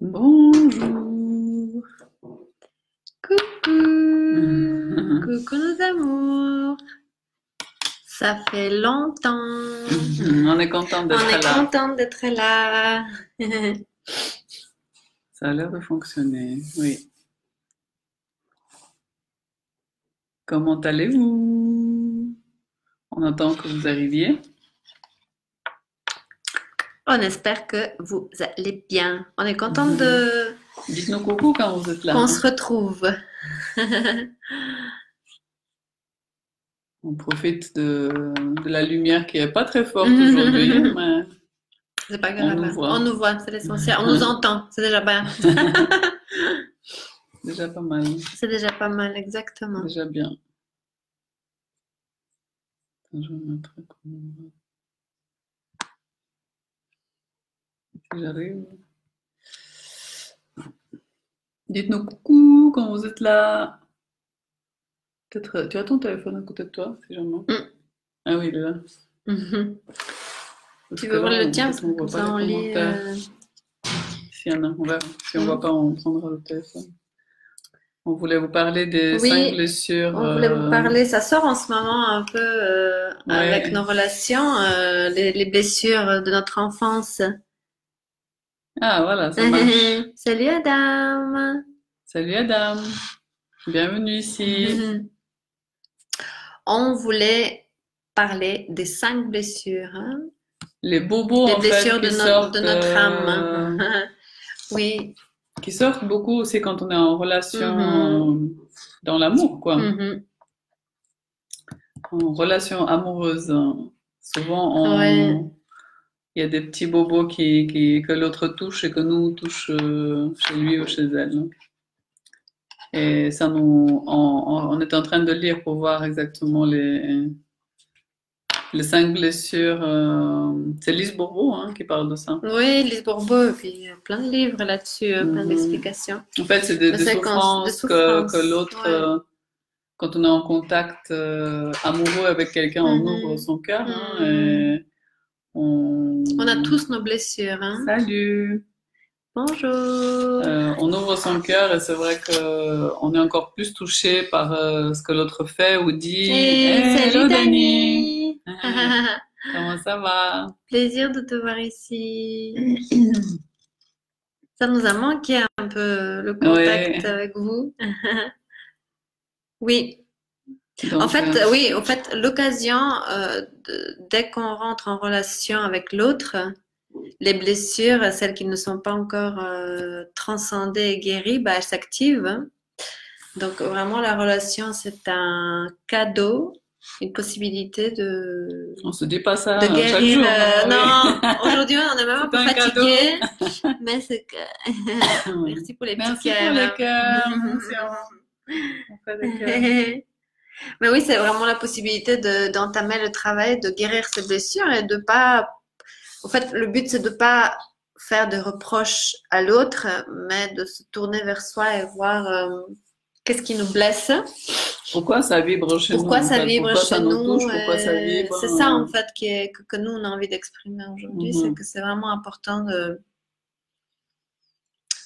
Bonjour. Coucou, coucou nos amours. Ça fait longtemps. On est content On d'être est là. contente d'être là. Ça a l'air de fonctionner, oui. Comment allez-vous? On attend que vous arriviez. On espère que vous allez bien. On est contente de Dites-nous coucou quand vous êtes là. qu'on se retrouve. On profite de la lumière qui est pas très forte aujourd'hui, mais C'est pas on grave. nous voit. On nous voit, c'est l'essentiel. On nous entend, c'est déjà bien. Déjà pas mal, C'est déjà pas mal, exactement. déjà bien. Attends, je vais mettre si j'arrive. Dites-nous coucou quand vous êtes là. Peut-être, tu as ton téléphone à côté de toi, si jamais. Ah oui, il est là. Parce Tu que veux là, voir le tien? parce qu'on voit Comme ça, pas on les lit. commentaires. S'il y en a, on verra. Si on voit pas, on prendra le téléphone. On voulait vous parler des 5 Oui, blessures. on voulait vous parler. Ça sort en ce moment un peu avec Ouais. nos relations, les blessures de notre enfance. Ah, voilà, ça marche. Salut Adam. Salut Adam. Bienvenue ici. On voulait parler des 5 blessures, hein. Les bobos, Les en fait, blessures qui de sortent, notre âme. Oui. qui sortent beaucoup aussi quand on est en relation Mhm. dans l'amour, quoi. Mhm. En relation amoureuse. Souvent, Ouais. il y a des petits bobos que l'autre touche et que nous on touche chez lui ou chez elle. Et ça on est en train de lire pour voir exactement les 5 blessures. C'est Lise Bourbeau qui parle de ça. Oui, Lise Bourbeau, puis il y a plein de livres là-dessus, plein Mhm. d'explications. En fait, c'est De des séquences, de souffrances que souffrances. l'autre, Ouais. quand on est en contact amoureux avec quelqu'un, on ouvre Mhm. son cœur Mhm. et on... On a tous nos blessures, hein. Salut! Bonjour. On ouvre son cœur et c'est vrai que on est encore plus touché par ce que l'autre fait ou dit. Hey, Hey, salut hello Dani! Dani. Comment ça va? Plaisir de te voir ici. Ça nous a manqué un peu le contact Ouais, avec vous. Oui. En donc fait, oui, en fait, l'occasion, dès qu'on rentre en relation avec l'autre, les blessures, celles qui ne sont pas encore transcendées et guéries, bah, elles s'activent. Donc vraiment, la relation, c'est un cadeau, une possibilité on se dit pas de ça chaque guérir. jour, non? Non, Oui. aujourd'hui, on est même un C'est peu un cadeau. fatigué, mais c'est que... Merci pour les petits Merci pour les cœurs. cœurs. Merci, on fait des cœurs. Mais oui, c'est vraiment la possibilité d'entamer le travail, de guérir ses blessures et de pas. En fait, le but, c'est de pas faire de reproches à l'autre, mais de se tourner vers soi et voir qu'est-ce qui nous blesse, Pourquoi ça vibre chez nous, pourquoi en ça fait? vibre Pourquoi ça chez nous nous. touche? Pourquoi ça vibre? C'est ça, en fait, que nous, on a envie d'exprimer aujourd'hui, c'est Mhm. que c'est vraiment important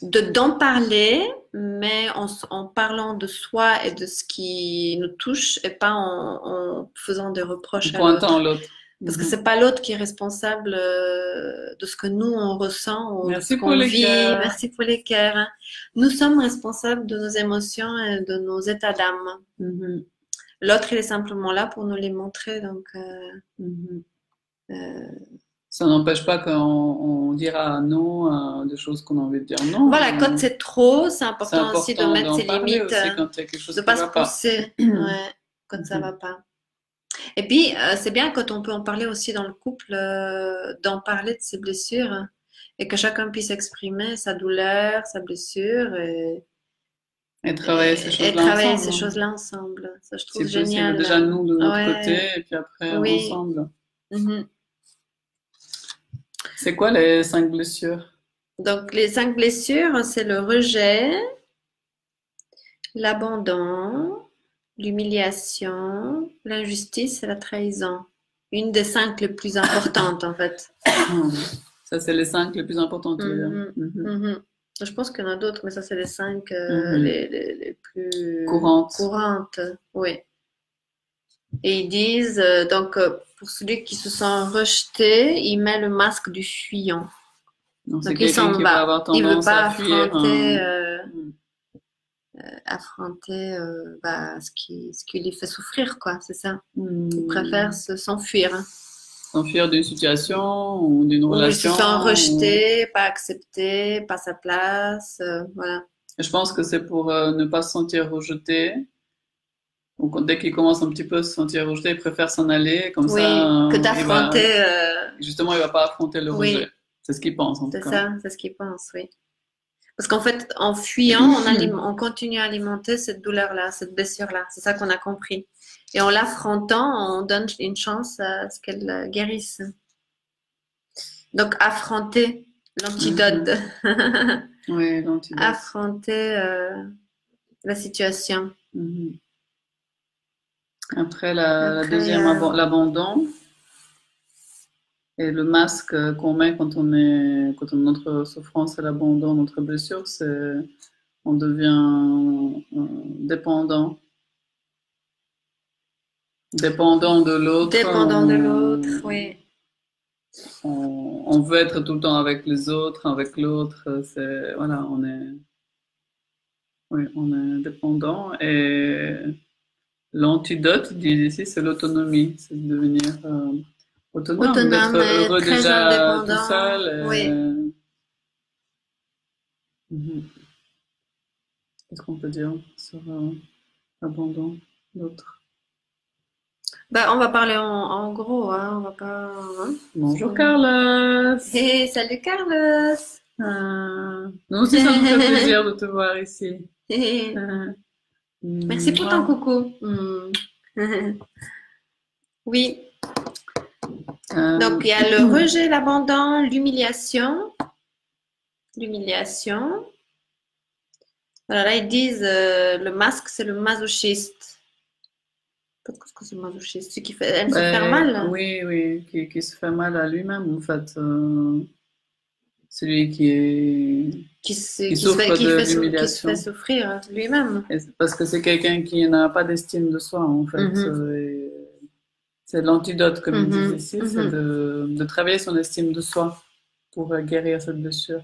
d'en parler, mais en parlant de soi et de ce qui nous touche et pas en faisant des En reproches à pointant l'autre. l'autre. Parce que Mhm. c'est pas l'autre qui est responsable de ce que nous on ressent ou de ce Merci pour qu'on les vit. cœurs. Merci pour les cœurs, hein. Nous sommes responsables de nos émotions et de nos états d'âme. Mhm. L'autre, il est simplement là pour nous les montrer. Donc, Mhm. euh, Ça n'empêche pas qu'on dira non à des choses qu'on a envie de dire non. voilà, quand c'est trop, c'est C'est important aussi de important mettre d'en ses parler limites, aussi quand il y a quelque chose de qui pas se va pas. pousser, ouais, quand ça Mhm. va pas. Et puis, c'est bien quand on peut en parler aussi dans le couple, d'en parler de ses blessures et que chacun puisse exprimer sa douleur, sa blessure Et travailler ces et choses-là travailler ces ensemble. choses-là ensemble. Ça, je trouve Si possible, génial. déjà nous de notre côté Ouais, et puis après oui. ensemble. Mhm. C'est quoi les 5 blessures? Donc, les 5 blessures, c'est le rejet, l'abandon, l'humiliation, l'injustice et la trahison. Une des 5 les plus importantes, en fait. Ça, c'est les 5 les plus importants, tu veux dire. Mhm. Mhm. Mhm. Je pense qu'il y en a d'autres, mais ça, c'est les 5 Mhm. les plus Courante. courantes. Oui. Et ils disent, pour celui qui se sent rejeté, il met le masque du fuyant. Donc, c'est Donc, il quelqu'un s'en qui va va. avoir Il veut tendance pas à fuir. Mm. affronter ce qui lui fait souffrir, quoi. C'est ça. Il Mm. préfère s'enfuir. S'enfuir d'une situation ou d'une Ou il se relation. sent rejeté, pas accepté, pas sa place. Voilà. Je pense que c'est pour ne pas se sentir rejeté. Donc, dès qu'il commence un petit peu à se sentir rejeté, il préfère s'en aller. Comme ça, Oui, que il va, d'affronter. justement, il va pas affronter le rejet. Oui, C'est ce qu'il pense, en tout c'est cas. ça, c'est ce qu'il pense, oui. Parce qu'en fait, en fuyant, on continue à alimenter cette douleur-là, cette blessure-là. C'est ça qu'on a compris. Et en l'affrontant, on donne une chance à ce qu'elle guérisse. Donc, affronter l'antidote. Oui, l'antidote. Affronter la situation. Après, la Après, deuxième, l'abandon. Et le masque qu'on met quand notre souffrance et l'abandon, notre blessure, c'est, on devient dépendant. Dépendant de l'autre. dépendant de l'autre, oui. On veut être tout le temps avec les autres, avec l'autre. C'est, voilà, oui, on est dépendant. Et l'antidote, disent ici, c'est l'autonomie. C'est de devenir autonome, d'être Autonome et heureux très déjà tout indépendant. seul. Oui. Mhm. Qu'est-ce qu'on peut dire sur l'abandon d'autres? Bah, on va parler en gros, hein. On va pas. Hein. Bonjour Carlos. Hey, salut Carlos. Nous aussi, ça nous fait plaisir de te voir ici. Merci pour ton coucou. Oui. Donc, il y a le rejet, l'abandon, l'humiliation. L'humiliation. Voilà, là, ils disent le masque, c'est le masochiste. Qu'est-ce que c'est le masochiste? Celui qui fait, elle se fait mal. Oui, oui, qui se fait mal à lui-même, en fait. Celui qui souffre de l'humiliation. Qui se fait souffrir lui-même. Parce que c'est quelqu'un qui n'a pas d'estime de soi, en fait. C'est l'antidote, comme ils disent ici, c'est de travailler son estime de soi pour guérir cette blessure.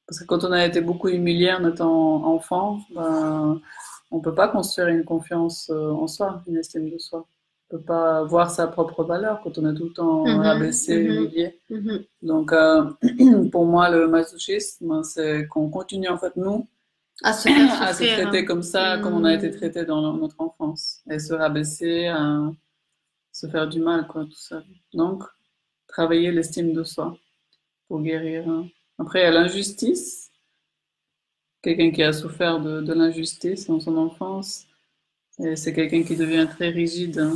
Parce que quand on a été beaucoup humilié en étant enfant, ben, on peut pas construire une confiance en soi, une estime de soi. On peut pas voir sa propre valeur quand on est tout le temps rabaissé, humilié. Donc, pour moi, le masochisme, c'est qu'on continue, en fait, nous, à se faire souffrir, à se traiter comme ça, comme on a été traité dans notre enfance. Et se rabaisser, à se faire du mal, quoi, tout ça. Donc, travailler l'estime de soi pour guérir. Après, il y a l'injustice. Quelqu'un qui a souffert de l'injustice dans son enfance. Et c'est quelqu'un qui devient très rigide.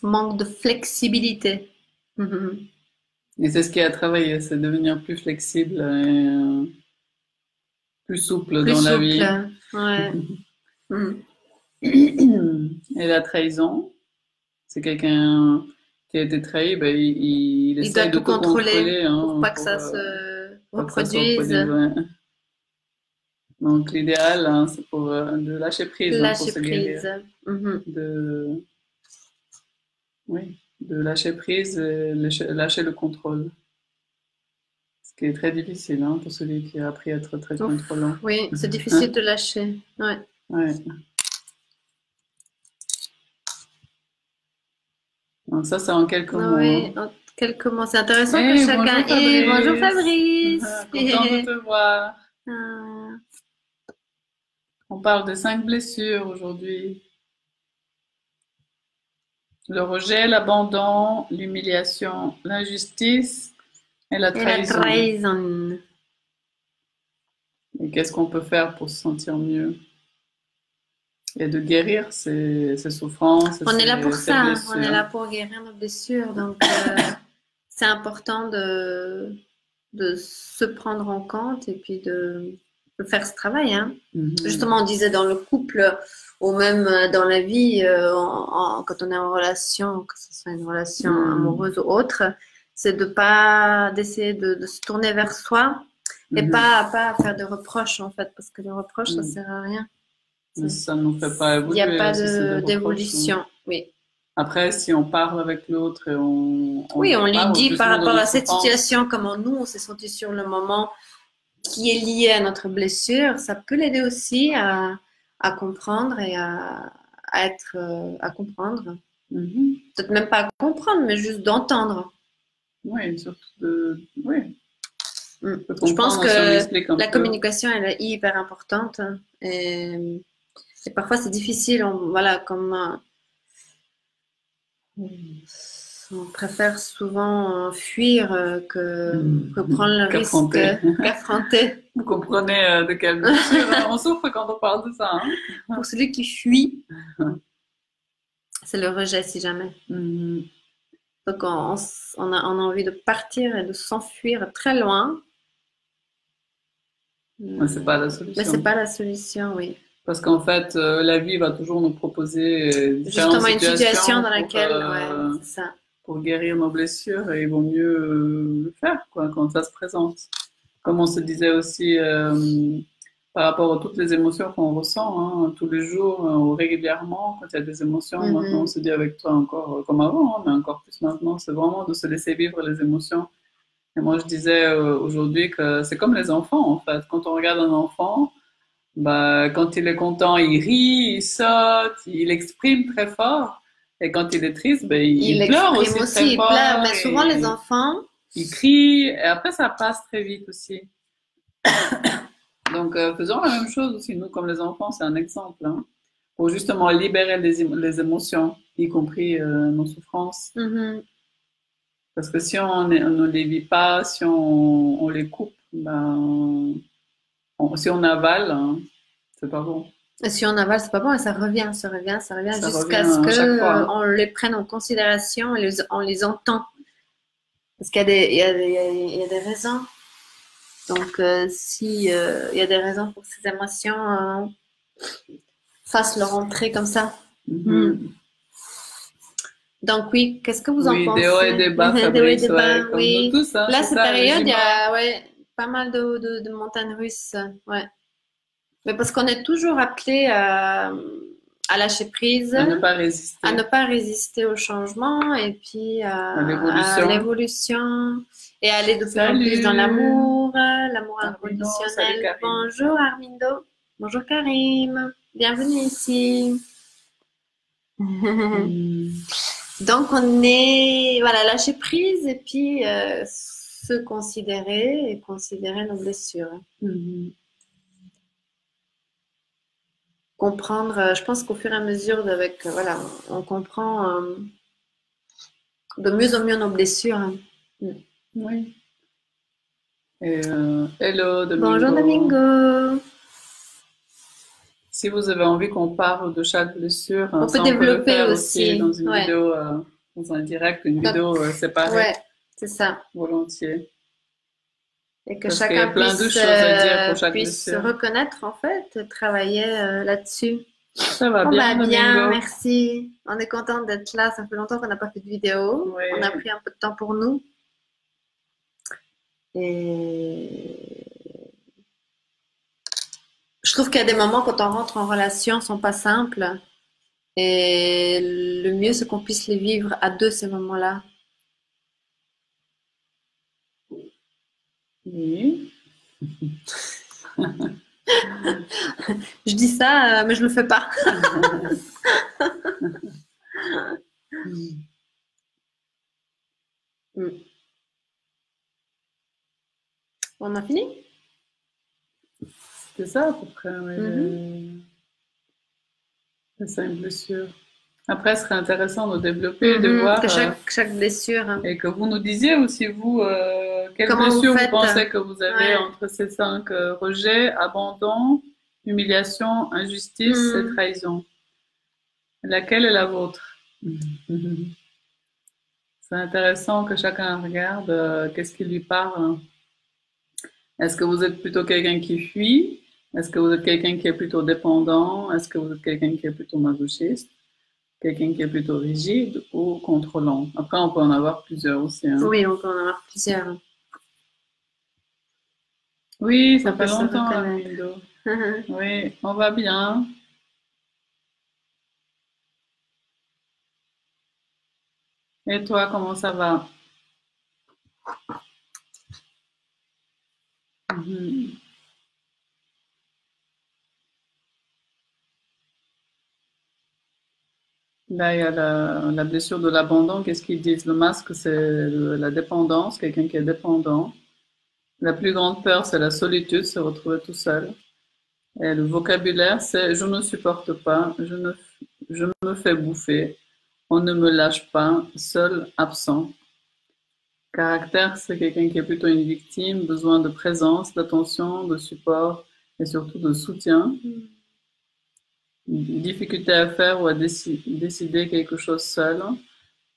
Manque de flexibilité. Et c'est ce qui a travaillé, c'est devenir plus flexible et plus souple dans la vie. Ouais. Et la trahison, c'est quelqu'un qui a été trahi, ben, il essaye de tout contrôler pour pas que ça se reproduise. Ouais. Donc l'idéal, hein, c'est pour de lâcher prise, pour se guérir. De lâcher prise et lâcher le contrôle. Ce qui est très difficile pour celui qui a appris à être très contrôlant. Oui, c'est difficile de lâcher. Ouais. Donc ça, c'est en quelques mots. Oui, en quelques mots. C'est intéressant que chacun... Bonjour Fabrice. Content de te voir. On parle de 5 blessures aujourd'hui. Le rejet, l'abandon, l'humiliation, l'injustice et la trahison. Et qu'est-ce qu'on peut faire pour se sentir mieux? Et de guérir ces souffrances. On est là pour ça, on est là pour guérir nos blessures. Donc, c'est important de se prendre en compte et puis de faire ce travail. Justement, on disait dans le couple ou même dans la vie, quand on est en relation, que ce soit une relation amoureuse ou autre, c'est d'essayer de se tourner vers soi Et pas faire de reproches, en fait, parce que les reproches, ça sert à rien. Mais ça ne nous fait pas Il n'y évoluer. a pas si c'est des reproches, d'évolution, oui. Après, si on parle avec l'autre et Oui, on lui parle dit plus par de rapport à notre cette souffrance. situation, comment nous, on s'est senti sur le moment, qui est lié à notre blessure, ça peut l'aider aussi à comprendre et à comprendre. Peut-être même pas à comprendre, mais juste d'entendre. Oui, surtout oui. Je pense que la communication, elle est hyper importante. Et parfois, c'est difficile. Voilà, comme on préfère souvent fuir que prendre le risque qu'affronter. Vous comprenez de quelle blessure on souffre quand on parle de ça. Hein? Pour celui qui fuit, c'est le rejet si jamais. Donc on a envie de partir et de s'enfuir très loin. Mais c'est pas la solution. Mais c'est pas la solution, oui. Parce qu'en fait, la vie va toujours nous proposer justement une situation dans laquelle, ouais, c'est ça. Pour guérir nos blessures, et il vaut mieux le faire quoi, quand ça se présente. Comme on se disait aussi par rapport à toutes les émotions qu'on ressent hein, tous les jours ou régulièrement, quand il y a des émotions, maintenant on se dit avec toi encore comme avant, hein, mais encore plus maintenant, c'est vraiment de se laisser vivre les émotions. Et moi je disais aujourd'hui que c'est comme les enfants en fait. Quand on regarde un enfant, bah, quand il est content, il rit, il saute, il exprime très fort. Et quand il est triste, ben, il pleure aussi très fort. Pleure, mais souvent les enfants... Il crie, et après ça passe très vite aussi. Donc faisons la même chose aussi, nous comme les enfants, c'est un exemple. Hein, pour justement libérer les émotions, y compris nos souffrances. Parce que si on ne les vit pas, si on les coupe, ben, si on avale, hein, c'est pas bon. Et si on avale, c'est pas bon et ça revient jusqu'à ce que on les prenne en considération, on les entend. Parce qu'il y a des raisons. Donc, si il y a des raisons pour ces émotions, fasse leur entrée comme ça. Donc oui, qu'est-ce que vous en pensez? Des hauts et des bas, Fabrice, comme nous tous. Hein, là, cette période, il y a pas mal de montagnes russes. Ouais. Mais parce qu'on est toujours appelé à lâcher prise, à ne pas résister au changement et puis à l'évolution et aller de plus en plus dans l'amour inconditionnel. Bonjour Armindo, bonjour Karim, bienvenue ici. Donc on est lâcher prise et puis se considérer et considérer nos blessures. Comprendre, je pense qu'au fur et à mesure on comprend de mieux en mieux nos blessures. Oui. Et hello Domingo. Bonjour Domingo. Si vous avez envie qu'on parle de chaque blessure, on peut développer aussi dans une vidéo, dans un direct, une vidéo séparée. Ouais, c'est ça. Volontiers. Et que chacun puisse se reconnaître en fait, travailler là-dessus. Ça va bien, bien, merci. On est content d'être là. Ça fait longtemps qu'on n'a pas fait de vidéo. Oui. On a pris un peu de temps pour nous. Et je trouve qu'il y a des moments quand on rentre en relation, sont pas simples. Et le mieux, c'est qu'on puisse les vivre à deux ces moments-là. Oui. Je dis ça, mais je le fais pas. On a fini? C'était ça à peu près, oui. Les 5 blessures. Après, ce serait intéressant de développer, de voir que chaque blessure. Et que vous nous disiez aussi, vous, quelle blessure vous pensez que vous avez entre ces 5 rejets, abandon, humiliation, injustice et trahison. Laquelle est la vôtre? C'est intéressant que chacun regarde qu'est-ce qui lui parle. Est-ce que vous êtes plutôt quelqu'un qui fuit? Est-ce que vous êtes quelqu'un qui est plutôt dépendant? Est-ce que vous êtes quelqu'un qui est plutôt masochiste? Quelqu'un qui est plutôt rigide ou contrôlant? Après, on peut en avoir plusieurs aussi. Hein. Oui, on peut en avoir plusieurs. Oui, ça On peut fait se longtemps, reconnaître. Amido. Oui, on va bien. Et toi, comment ça va? Mhm. Là, il y a la blessure de l'abandon. Qu'est-ce qu'ils disent? Le masque, c'est la dépendance, quelqu'un qui est dépendant. La plus grande peur, c'est la solitude, se retrouver tout seul. Et le vocabulaire, c'est je ne supporte pas, je me fais bouffer, on ne me lâche pas, seul, absent. Caractère, c'est quelqu'un qui est plutôt une victime, besoin de présence, d'attention, de support et surtout de soutien. Difficulté à faire ou à décider quelque chose seul.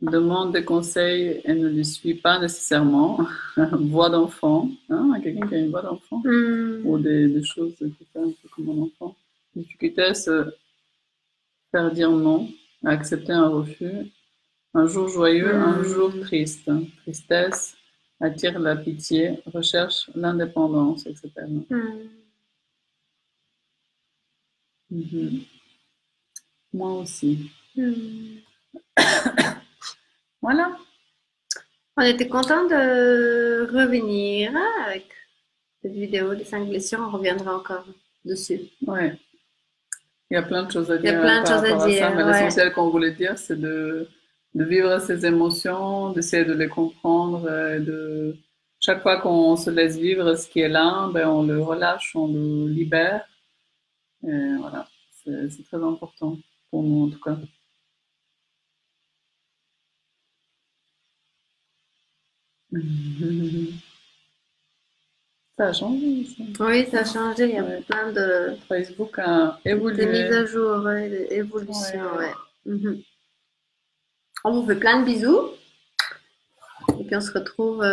Demande des conseils et ne les suit pas nécessairement. Voix d'enfant, hein, quelqu'un qui a une voix d'enfant ou des choses qui fait un peu comme un enfant. Difficulté à se faire dire non, à accepter un refus. Un jour joyeux, un jour triste. Tristesse attire la pitié, recherche l'indépendance, etc. Mhm. Moi aussi. Voilà. On était content de revenir avec cette vidéo des 5 blessures. On reviendra encore dessus. Ouais. Il y a plein de choses à Il y a dire plein de par choses à rapport à ça, dire, mais ouais. l'essentiel qu'on voulait dire, c'est de vivre ces émotions, d'essayer de les comprendre, et de chaque fois qu'on se laisse vivre ce qui est là, ben on le relâche, on le libère. Et voilà, c'est très important pour nous en tout cas. Ça a changé, ça. Oui, ça a changé. Il y a Ouais. plein de Facebook a mises évolué. à jour, ouais, d'évolution, Ouais. ouais. On vous fait plein de bisous. Et puis on se retrouve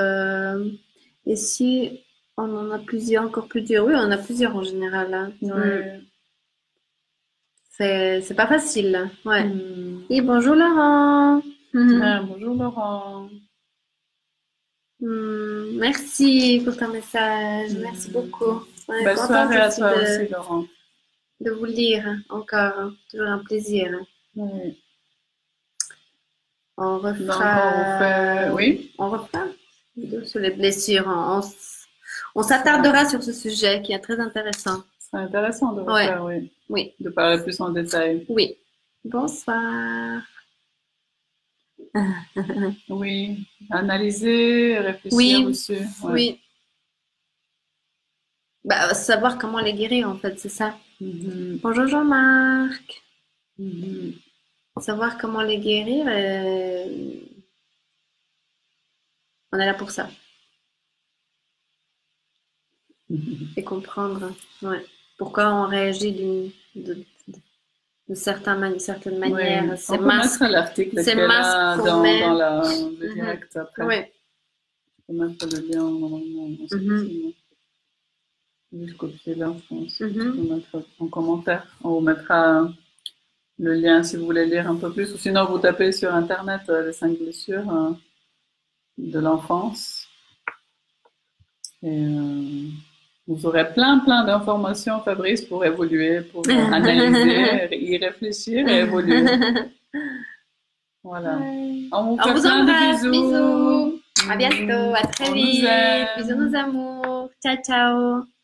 ici. On en a plusieurs, encore plusieurs. Oui, on en a plusieurs en général, hein. Ouais. C'est pas facile, ouais. Mm. Et bonjour Laurent. Ah, bonjour Laurent. Merci pour ton message. Merci beaucoup. On est Belle contente soirée à aussi toi aussi, Laurent. de vous lire encore. Toujours un plaisir. Oui. On Donc, refera. on vous fait. Oui? On refera une vidéo sur les blessures. On s'attardera sur ce sujet qui est très intéressant. C'est intéressant de Ouais. refaire, oui. Oui. De parler plus en détail. Oui. Bonsoir. Oui. Analyser, réfléchir Oui. dessus. Ouais. Oui. Bah, savoir comment les guérir, en fait, c'est ça. Bonjour Jean-Marc. Savoir comment les guérir, on est là pour ça. Et comprendre, ouais, pourquoi on réagit de certaine manière. Oui. On peut mettre l'article qui est là dans le direct après. Oui. On peut mettre le lien normalement. Juste copier là, je pense. On peut mettre en commentaire. On vous mettra le lien si vous voulez lire un peu plus. Ou sinon, vous tapez sur Internet les 5 blessures de l'enfance. Et vous aurez plein d'informations, Fabrice, pour évoluer, pour analyser, y réfléchir et évoluer. Voilà. On vous fait plein de bisous. À bientôt. À très vite. Bisous nos amours. Ciao, ciao.